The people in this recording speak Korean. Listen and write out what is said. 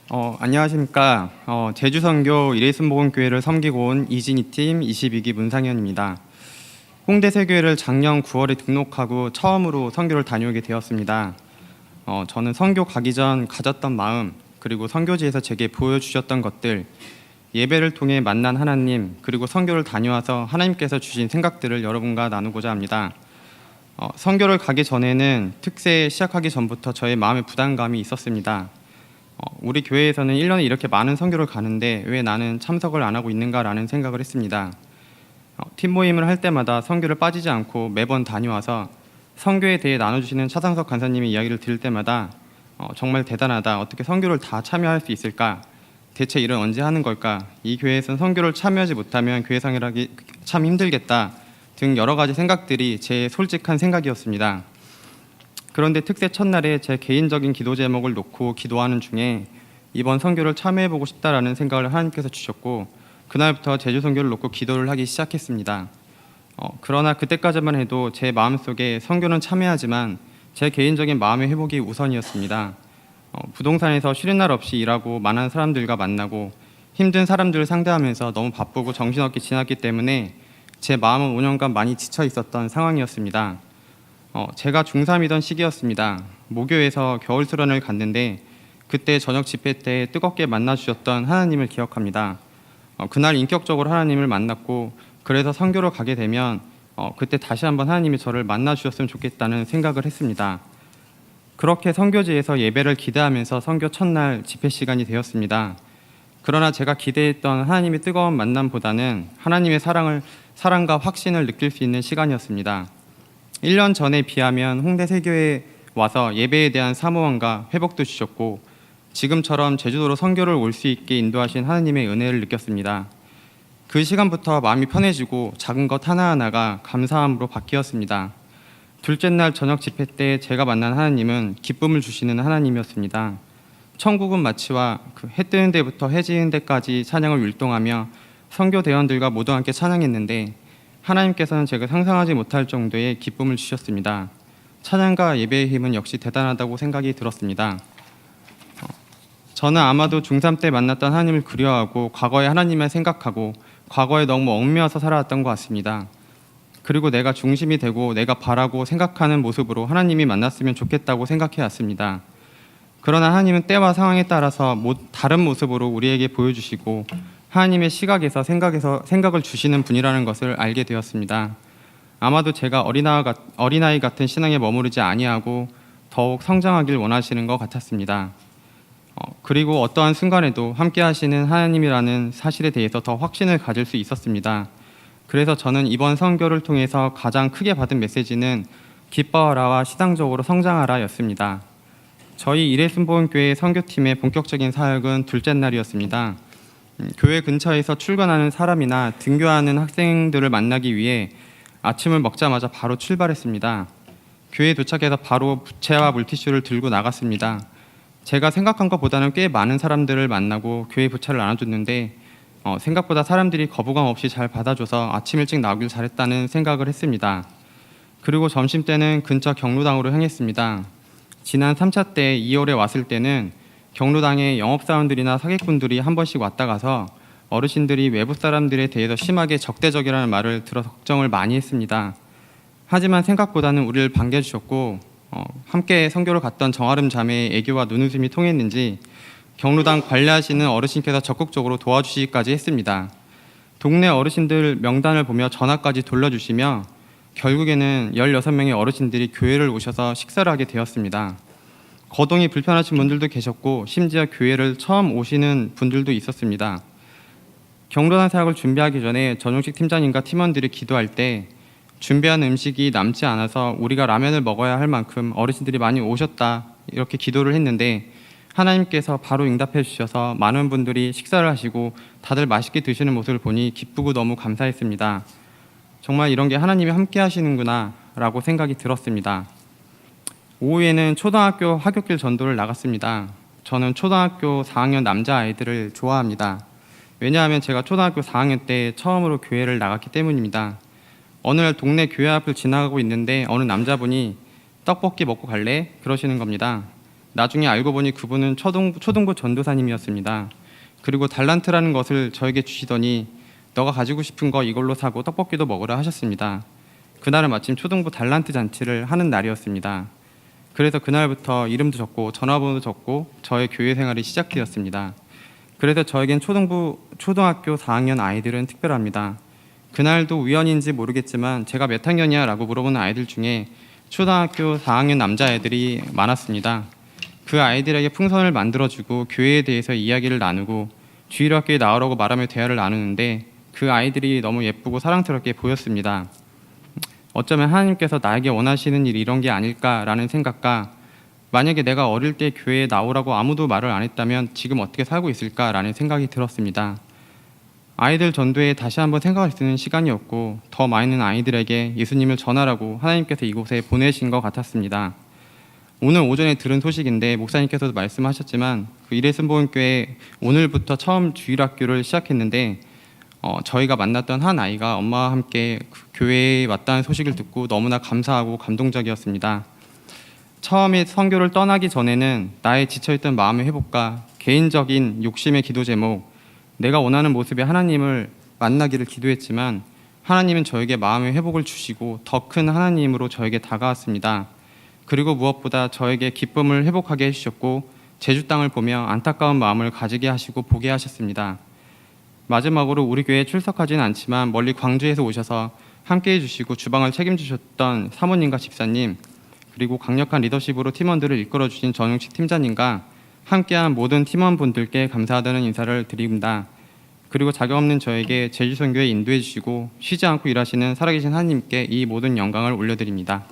안녕하십니까. 제주선교 이레순복음교회를 섬기고 온 이진희팀 22기 문상현입니다. 홍대세교회를 작년 9월에 등록하고 처음으로 선교를 다녀오게 되었습니다. 저는 선교 가기 전 가졌던 마음, 그리고 선교지에서 제게 보여주셨던 것들, 예배를 통해 만난 하나님, 그리고 선교를 다녀와서 하나님께서 주신 생각들을 여러분과 나누고자 합니다. 선교를 가기 전에는 특세 시작하기 전부터 저의 마음에 부담감이 있었습니다. 우리 교회에서는 1년에 이렇게 많은 선교를 가는데 왜 나는 참석을 안 하고 있는가라는 생각을 했습니다. 팀 모임을 할 때마다 선교를 빠지지 않고 매번 다녀와서 선교에 대해 나눠주시는 차상석 간사님의 이야기를 들을 때마다 정말 대단하다, 어떻게 선교를 다 참여할 수 있을까, 대체 일은 언제 하는 걸까, 이 교회에서는 선교를 참여하지 못하면 교회 생활하기 참 힘들겠다 등 여러 가지 생각들이 제 솔직한 생각이었습니다. 그런데 특세 첫날에 제 개인적인 기도 제목을 놓고 기도하는 중에 이번 선교를 참여해보고 싶다라는 생각을 하나님께서 주셨고, 그날부터 제주 선교를 놓고 기도를 하기 시작했습니다. 그러나 그때까지만 해도 제 마음속에 선교는 참여하지만 제 개인적인 마음의 회복이 우선이었습니다. 부동산에서 쉬는 날 없이 일하고 많은 사람들과 만나고 힘든 사람들을 상대하면서 너무 바쁘고 정신없게 지났기 때문에 제 마음은 5년간 많이 지쳐 있었던 상황이었습니다. 제가 중3이던 시기였습니다. 모교에서 겨울 수련을 갔는데 그때 저녁 집회 때 뜨겁게 만나주셨던 하나님을 기억합니다. 그날 인격적으로 하나님을 만났고, 그래서 선교를 가게 되면 그때 다시 한번 하나님이 저를 만나주셨으면 좋겠다는 생각을 했습니다. 그렇게 선교지에서 예배를 기대하면서 선교 첫날 집회 시간이 되었습니다. 그러나 제가 기대했던 하나님의 뜨거운 만남보다는 하나님의 사랑과 확신을 느낄 수 있는 시간이었습니다. 1년 전에 비하면 홍대세교회에 와서 예배에 대한 사모함과 회복도 주셨고, 지금처럼 제주도로 선교를 올 수 있게 인도하신 하나님의 은혜를 느꼈습니다. 그 시간부터 마음이 편해지고 작은 것 하나하나가 감사함으로 바뀌었습니다. 둘째 날 저녁 집회 때 제가 만난 하나님은 기쁨을 주시는 하나님이었습니다. 천국은 마치와 해 뜨는 데부터 해 지는 데까지 찬양을 율동하며 선교 대원들과 모두 함께 찬양했는데, 하나님께서는 제가 상상하지 못할 정도의 기쁨을 주셨습니다. 찬양과 예배의 힘은 역시 대단하다고 생각이 들었습니다. 저는 아마도 중3 때 만났던 하나님을 그리워하고 과거의 하나님을 생각하고 과거에 너무 얽매여서 살아왔던 것 같습니다. 그리고 내가 중심이 되고 내가 바라고 생각하는 모습으로 하나님이 만났으면 좋겠다고 생각해 왔습니다. 그러나 하나님은 때와 상황에 따라서 다른 모습으로 우리에게 보여주시고 하나님의 시각에서 생각을 주시는 분이라는 것을 알게 되었습니다. 아마도 제가 어린아이 같은 신앙에 머무르지 아니하고 더욱 성장하길 원하시는 것 같았습니다. 그리고 어떠한 순간에도 함께 하시는 하나님이라는 사실에 대해서 더 확신을 가질 수 있었습니다. 그래서 저는 이번 선교를 통해서 가장 크게 받은 메시지는 기뻐하라와 시장적으로 성장하라 였습니다. 저희 이레순복음교회 선교팀의 본격적인 사역은 둘째 날이었습니다. 교회 근처에서 출근하는 사람이나 등교하는 학생들을 만나기 위해 아침을 먹자마자 바로 출발했습니다. 교회에 도착해서 바로 부채와 물티슈를 들고 나갔습니다. 제가 생각한 것보다는 꽤 많은 사람들을 만나고 교회 부채를 나눠줬는데 생각보다 사람들이 거부감 없이 잘 받아줘서 아침 일찍 나오길 잘했다는 생각을 했습니다. 그리고 점심 때는 근처 경로당으로 향했습니다. 지난 3차 때 2월에 왔을 때는 경로당에 영업사원들이나 사기꾼들이 한 번씩 왔다 가서 어르신들이 외부 사람들에 대해서 심하게 적대적이라는 말을 들어서 걱정을 많이 했습니다. 하지만 생각보다는 우리를 반겨주셨고 함께 선교를 갔던 정아름 자매의 애교와 눈웃음이 통했는지 경로당 관리하시는 어르신께서 적극적으로 도와주시기까지 했습니다. 동네 어르신들 명단을 보며 전화까지 돌려주시며 결국에는 16명의 어르신들이 교회를 오셔서 식사를 하게 되었습니다. 거동이 불편하신 분들도 계셨고 심지어 교회를 처음 오시는 분들도 있었습니다. 경로당 사역을 준비하기 전에 전용식 팀장님과 팀원들이 기도할 때 준비한 음식이 남지 않아서 우리가 라면을 먹어야 할 만큼 어르신들이 많이 오셨다 이렇게 기도를 했는데 하나님께서 바로 응답해 주셔서 많은 분들이 식사를 하시고 다들 맛있게 드시는 모습을 보니 기쁘고 너무 감사했습니다. 정말 이런 게 하나님이 함께 하시는구나 라고 생각이 들었습니다. 오후에는 초등학교 하굣길 전도를 나갔습니다. 저는 초등학교 4학년 남자아이들을 좋아합니다. 왜냐하면 제가 초등학교 4학년 때 처음으로 교회를 나갔기 때문입니다. 어느 날 동네 교회 앞을 지나가고 있는데 어느 남자분이 떡볶이 먹고 갈래? 그러시는 겁니다. 나중에 알고 보니 그분은 초등부 전도사님이었습니다. 그리고 달란트라는 것을 저에게 주시더니 너가 가지고 싶은 거 이걸로 사고 떡볶이도 먹으라 하셨습니다. 그날은 마침 초등부 달란트 잔치를 하는 날이었습니다. 그래서 그날부터 이름도 적고 전화번호도 적고 저의 교회 생활이 시작되었습니다. 그래서 저에겐 초등학교 4학년 아이들은 특별합니다. 그날도 우연인지 모르겠지만 제가 몇 학년이야? 라고 물어보는 아이들 중에 초등학교 4학년 남자애들이 많았습니다. 그 아이들에게 풍선을 만들어주고 교회에 대해서 이야기를 나누고 주일학교에 나오라고 말하며 대화를 나누는데 그 아이들이 너무 예쁘고 사랑스럽게 보였습니다. 어쩌면 하나님께서 나에게 원하시는 일이 이런 게 아닐까라는 생각과 만약에 내가 어릴 때 교회에 나오라고 아무도 말을 안 했다면 지금 어떻게 살고 있을까라는 생각이 들었습니다. 아이들 전도에 다시 한번 생각할 수 있는 시간이었고 더 많은 아이들에게 예수님을 전하라고 하나님께서 이곳에 보내신 것 같았습니다. 오늘 오전에 들은 소식인데 목사님께서도 말씀하셨지만 그 이레순복음교회 오늘부터 처음 주일학교를 시작했는데 저희가 만났던 한 아이가 엄마와 함께 그 교회에 왔다는 소식을 듣고 너무나 감사하고 감동적이었습니다. 처음에 선교를 떠나기 전에는 나의 지쳐있던 마음의 회복과 개인적인 욕심의 기도 제목, 내가 원하는 모습의 하나님을 만나기를 기도했지만 하나님은 저에게 마음의 회복을 주시고 더 큰 하나님으로 저에게 다가왔습니다. 그리고 무엇보다 저에게 기쁨을 회복하게 해주셨고 제주 땅을 보며 안타까운 마음을 가지게 하시고 보게 하셨습니다. 마지막으로 우리 교회에 출석하지는 않지만 멀리 광주에서 오셔서 함께해 주시고 주방을 책임지셨던 사모님과 집사님, 그리고 강력한 리더십으로 팀원들을 이끌어 주신 전용식 팀장님과 함께한 모든 팀원분들께 감사하다는 인사를 드립니다. 그리고 자격 없는 저에게 제주선교에 인도해 주시고 쉬지 않고 일하시는 살아계신 하나님께 이 모든 영광을 올려드립니다.